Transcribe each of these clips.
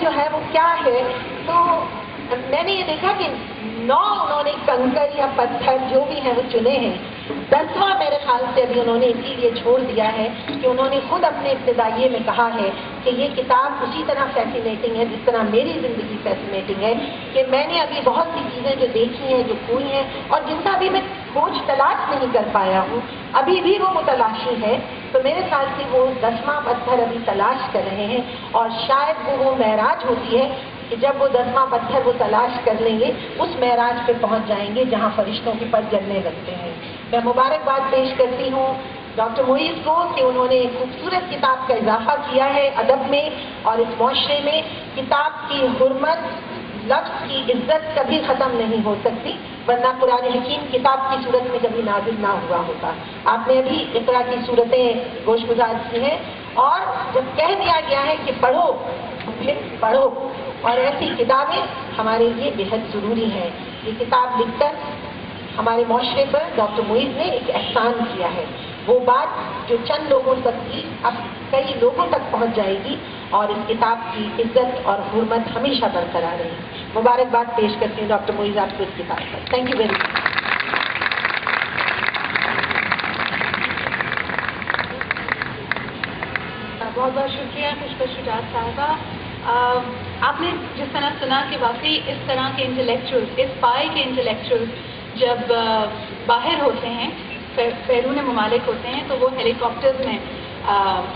जो है वो क्या है, तो मैंने ये देखा कि 9 उन्होंने कंकर या पत्थर जो भी है वो चुने हैं। 10वां मेरे ख्याल से अभी उन्होंने इसीलिए छोड़ दिया है कि उन्होंने खुद अपने इब्तिदाइये में कहा है कि ये किताब उसी तरह फैसिनेटिंग है जिस तरह मेरी ज़िंदगी फैसिनेटिंग है, कि मैंने अभी बहुत सी चीज़ें जो देखी हैं, जो हुई हैं और जिनका अभी मैं खोज तलाश नहीं कर पाया हूँ, अभी भी वो मुतलाशी है। तो मेरे ख्याल से वो 10वां पत्थर अभी तलाश कर रहे हैं और शायद वो महराज होती है कि जब वो 10वां पत्थर वो तलाश कर लेंगे, उस महराज पे पहुंच जाएंगे जहां फरिश्तों के पर जलने लगते हैं। मैं मुबारकबाद पेश करती हूँ डॉक्टर मुईज़ को कि उन्होंने एक खूबसूरत किताब का इजाफा किया है अदब में और इस मुआशरे में। किताब की हुर्मत, लफ्ज़ की इज्जत कभी ख़त्म नहीं हो सकती, वरना कुरान हकीम किताब की सूरत में कभी नाजिल ना हुआ होता। आपने अभी इक़रा की सूरतें गोशगुजार की हैं और जब कह दिया गया है कि पढ़ो, फिर पढ़ो, और ऐसी किताबें हमारे लिए बेहद ज़रूरी हैं। ये किताब लिखकर हमारे मुआशरे पर डॉक्टर मुईज़ ने एक एहसान किया है। वो बात जो चंद लोगों तक थी अब कई लोगों तक पहुंच जाएगी और इस किताब की इज्जत और हुर्मत हमेशा बरकरार रहेगी। मुबारकबाद पेश करती हूँ डॉक्टर मुईज़ आपको इस किताब पर। Thank you very much. बहुत बहुत शुक्रिया खुशबू शुजात साहबा। आपने जिस तरह सुना कि वाकई इस तरह के इंटेलेक्चुअल्स, इस पाए के इंटेलेक्चुअल्स जब बाहर होते हैं, बैरून ममालिक होते हैं, तो वो हेलीकॉप्टर्स में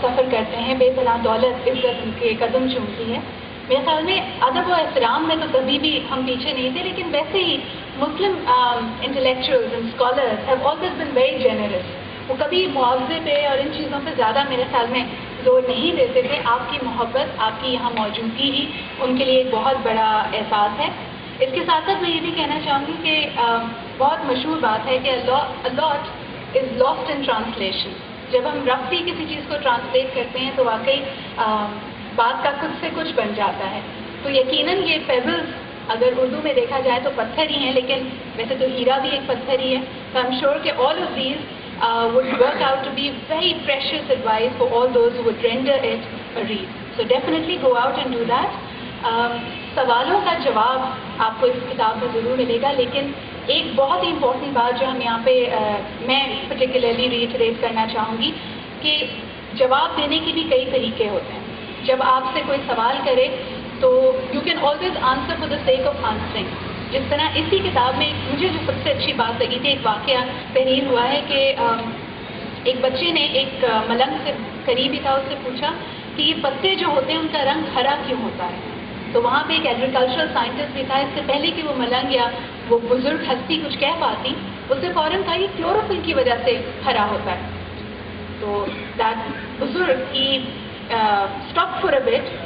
सफ़र करते हैं, बेपनाह दौलत इज्जत उनके कदम चूमती है। मेरे ख्याल में अदब और एहतराम में तो कभी भी हम पीछे नहीं थे, लेकिन वैसे ही Muslim intellectuals and scholars have always been very generous. वो कभी मुआवजे पे और इन चीज़ों पे ज़्यादा मेरे ख्याल में जोर नहीं देते थे। आपकी मोहब्बत, आपकी यहाँ मौजूदगी ही उनके लिए एक बहुत बड़ा एहसास है। इसके साथ साथ मैं ये भी कहना चाहूँगी कि बहुत मशहूर बात है कि a lot is lost in translation। जब हम रफ्ती किसी चीज़ को ट्रांसलेट करते हैं तो वाकई बात का कुछ से कुछ बन जाता है। तो यकीनन ये पेबल्स अगर उर्दू में देखा जाए तो पत्थर ही हैं, लेकिन वैसे तो हीरा भी एक पत्थर ही है। तो आई एम श्योर कि all of these would work out to be very precious advice for all those who would render it a read. So definitely go out and do that. सवालों का जवाब आपको इस किताब में ज़रूर मिलेगा, लेकिन एक बहुत ही इम्पोर्टेंट बात जो हम यहाँ पे मैं पर्टिकुलरली रीइटरेट करना चाहूँगी कि जवाब देने के भी कई तरीके होते हैं। जब आपसे कोई सवाल करे तो you can always answer for the sake of answering. जिस तरह इसी किताब में मुझे जो सबसे अच्छी बात लगी थी, एक वाक़या तहरीर हुआ है कि एक बच्चे ने एक मलंग से करीब ही था, उससे पूछा कि ये पत्ते जो होते हैं उनका रंग हरा क्यों होता है। तो वहाँ पे एक एग्रीकल्चरल साइंटिस्ट भी था, इससे पहले कि वो मलंग या वो बुजुर्ग हस्ती कुछ कह पाती, उससे फ़ौरन कहा ये क्लोरोफिल की वजह से हरा होता है। तो दैट बुजुर्ग की स्टॉप फॉर अ बिट,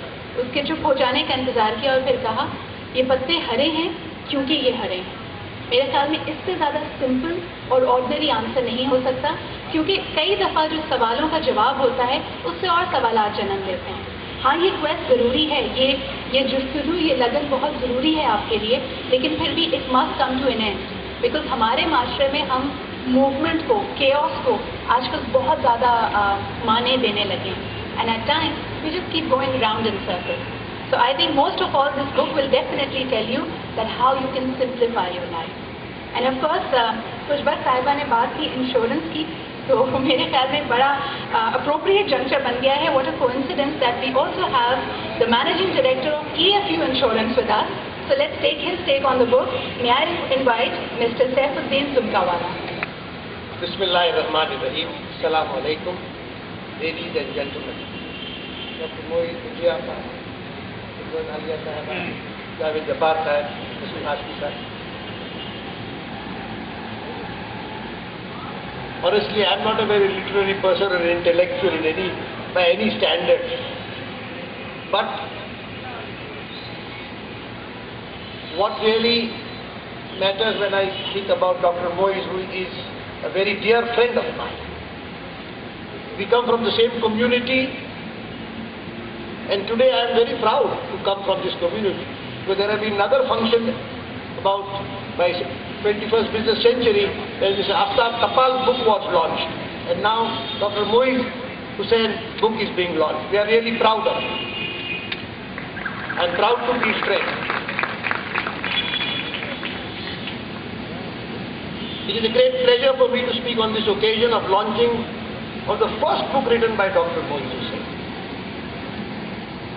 उसके चुप हो जाने का इंतज़ार किया और फिर कहा ये पत्ते हरे हैं क्योंकि ये हरे हैं। मेरे ख्याल में इससे ज़्यादा सिंपल और ऑर्डिनरी आंसर नहीं हो सकता, क्योंकि कई दफ़ा जो सवालों का जवाब होता है उससे और सवालात जन्म लेते हैं। हाँ, ये क्वेस्ट ज़रूरी है, ये जुस्तजू, ये लगन बहुत ज़रूरी है आपके लिए, लेकिन फिर भी it must come to an end, because हमारे माशरे में हम मूवमेंट को, केओस को आजकल बहुत ज़्यादा माने देने लगे हैं, and at times we just keep going round in circle. So I think most of all this book will definitely tell you that how you can simplify your life. And of course, खुशबू साहिबा ने बात की insurance की, तो मेरे ख्याल में बड़ा appropriate juncture बन गया है. What a coincidence that we also have the managing director of EFU Insurance with us. So let's take his take on the book. May I invite Mr. Saifuddin Zumkawala. Bismillahirrahmanirrahim. Assalamu alaikum, ladies and gentlemen. Dr. Moeez India Alia साहब, जावेद जब्बार साहब, मसूद हाशमी साहब. Honestly, I am not a very literary person or intellectual by any standard. But what really matters when I think about Dr. Moeez, who is a very dear friend of mine. We come from the same community. And today I am very proud to come from this community, because there have been another function about my 21st business century, when Mr. Aftab Tapal's book was launched, and now Dr. Moeez Hussain book is being launched. We are really proud of it. I'm proud to be his friend. It is a great pleasure for me to speak on this occasion of launching of the first book written by Dr. Moiz Hussain.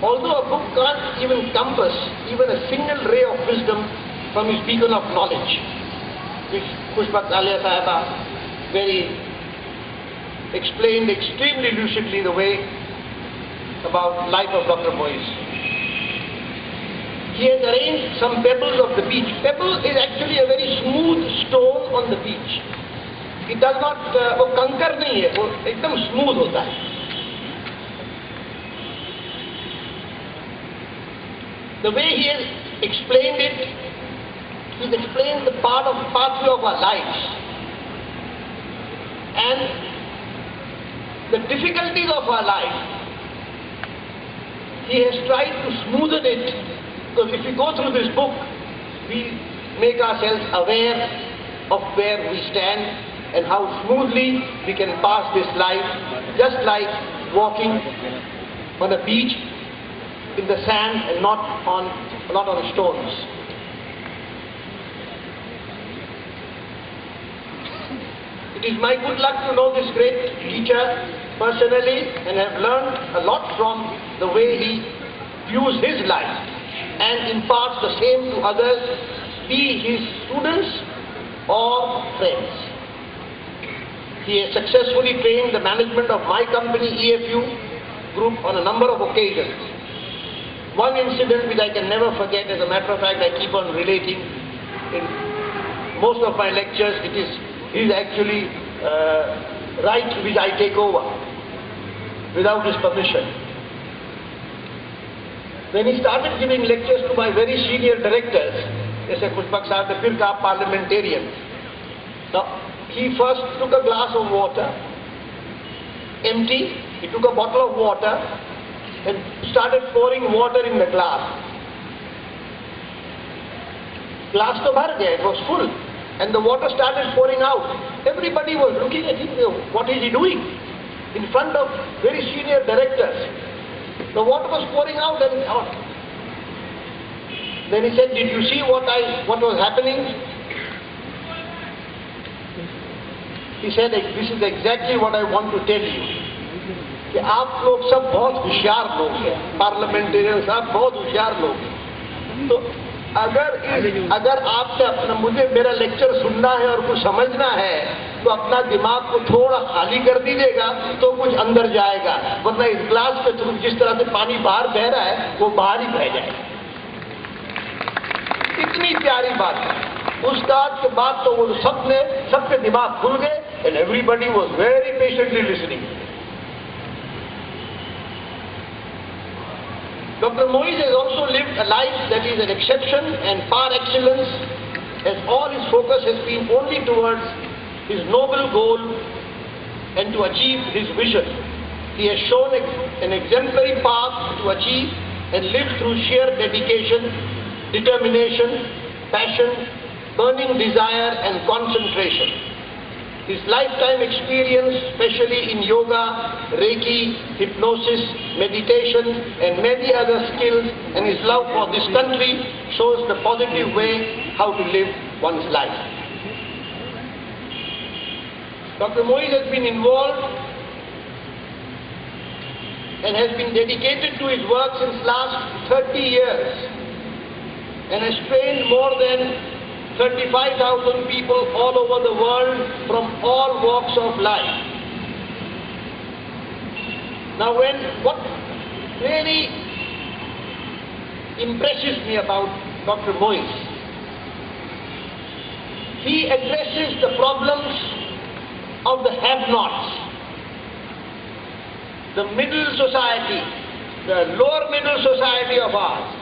Although a book can't even compass even a single ray of wisdom from his beacon of knowledge, which Pushpak Alia Sahaba very explained extremely lucidly the way about life of Dr. Moiz. He has arranged some pebbles of the beach. Pebble is actually a very smooth stone on the beach. It does not, वो कंकर नहीं है, वो एकदम smooth होता है. The way he has explained it, he's explained the pathway of our lives and the difficulties of our life. He has tried to smoothen it, because if we go through this book, we make ourselves aware of where we stand and how smoothly we can pass this life, just like walking on a beach in the sand and not on stones. It is my good luck to know this great teacher personally and have learned a lot from the way he views his life and imparts the same to others, be his students or friends. He has successfully trained the management of my company, EFU Group, on a number of occasions. One incident which I can never forget, as a matter of fact, I keep on relating in most of my lectures. It is actually right which I take over without his permission. When he started giving lectures to my very senior directors, they said, Pushpak Sahab, the Firka parliamentarian. Now, he first took a glass of water, empty, he took a bottle of water and started pouring water in the glass. Glass to bhar gaya, it was full, and the water started pouring out. Everybody was looking at him, what is he doing? In front of very senior directors. The water was pouring out and out. Then he said, did you see what was happening? He said, this is exactly what I want to tell you. कि आप लोग सब बहुत होशियार लोग हैं, parliamentarian साहब बहुत होशियार लोग हैं. तो अगर आपने मुझे मेरा लेक्चर सुनना है और कुछ समझना है, तो अपना दिमाग को थोड़ा खाली कर दीजिएगा तो कुछ अंदर जाएगा, वरना इस ग्लास के थ्रू जिस तरह से पानी बाहर बह रहा है वो बाहर ही बह जाएगा. इतनी प्यारी बात है. उस्ताद के बाद तो वो सबके दिमाग खुल गए and everybody was very patiently listening. Dr. Moiz has also lived a life that is an exception and par excellence, as all his focus has been only towards his noble goal and to achieve his vision. He has shown an exemplary path to achieve and live through sheer dedication, determination, passion, burning desire and concentration. His lifetime experience, especially in yoga, Reiki, hypnosis, meditation and many other skills, and his love for this country shows the positive way how to live one's life. Dr. Moiz has been involved and has been dedicated to his work since last 30 years and has trained more than 35,000 people all over the world from all walks of life. Now what really impresses me about Dr. Moiz, he addresses the problems of the have-nots, the middle society, the lower middle society of ours.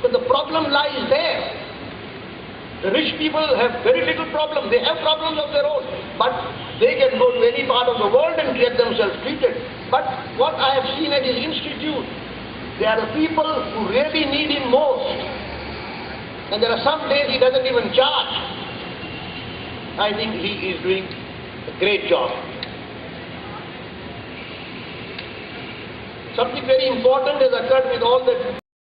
So the problem lies there. The rich people have very little problem. They have problems of their own, but they can go to any part of the world and get themselves treated. But what I have seen at his institute, they are the people who really need him most. And there are some days he doesn't even charge. I think he is doing a great job. Something very important has occurred with all the